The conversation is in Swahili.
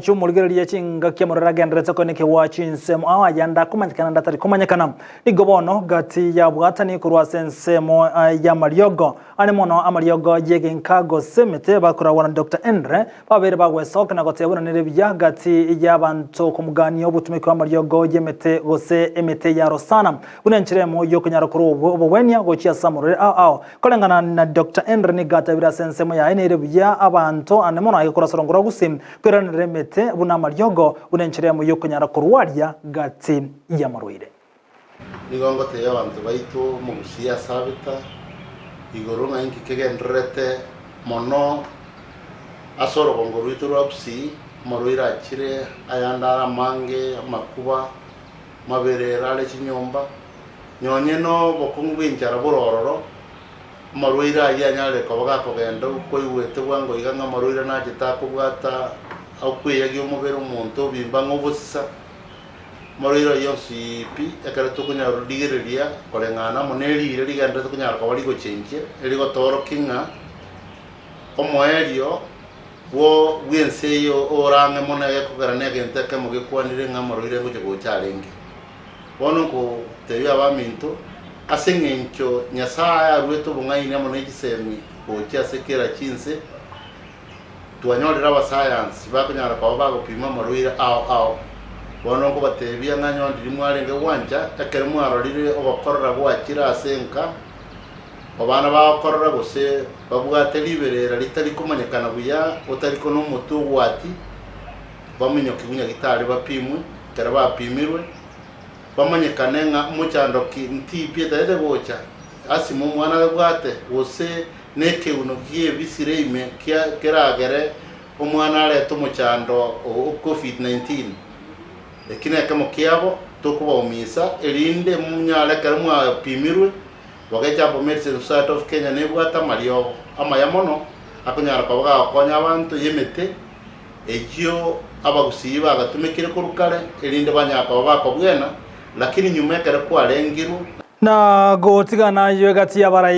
Chumulgeri chinga kiamurara gendretse koneke wa chinsemo awayanda kumanyikana ndatari kumanyikana igobono gati ya bwatani kurwa sensemo ya Mariogo animono amariogo yegenkago semete bakura wana Dr. Endre babere bagwesoka na gotebona nerebya gati ya bantu kumugani obutumike wa Mariogo yemete gose emete ya Rosana unenchiremo yo kunyara kuri obwenya gochia samurere kolengana na Dr. Endre ni gata bira sensemo ya nerebya abantu animono ayikora sorongora gusim kweranere buna Mariogo unenchiremo yo kunyara kurwaria gati ya Marwire nigongo te abantu baitu mu siasa bita igoro na inki kegendrete mono asoro gongoro iturapsi Marwira chire ayanda mange makuba maberera le chinyomba nyonye no bokungwinjara borororo Marwira yanyale kobaga kogenda uko iwete wango iganga Marwira na kitakubwata akwiyagi umubero umuntu bimba ngobusisa Marwira yonsi pi ekara tukunya rudigereria kolengana moneli riganda tukunya akabali go chenje eligo toro kinga omoelio wo wenseyo orange mona yakugarane gente kamo gekwanire nga Marwira ngo cyo chalenge bono ko teya baminto asengencho nyasaya rweto bungaine mona ikisemi ko cyasekera chinse tuanyolera ba science bakunyara kwa bago pima Marwira bono ko batebya nganyo ndimwarenge wanja takeremu arorire obakorera gwakira asenka abana bakorera gose babwate liberera litari kumanyekana buya utari ko n'umutu wati bamenyo kibunya gitari bapimwe kera bapimirwe bamanyekane nga mucyando kintipi dede bocha asimu mwana bwate wose neke unogiye bisireime keragere umwana ale tumucyando COVID-19 lekine kama kiabo tokuba umisa elinde munyala karamu apimirwe wagacha po Medicine Society of Kenya nebwata Mariogo amayamono akunyara kabaga konya abantu yemete ejyo abagusiba agatumikire kurukale elinde banyaka babako bwena lakini nyuma kare kwa lengiru na gotigana yo gati ya bara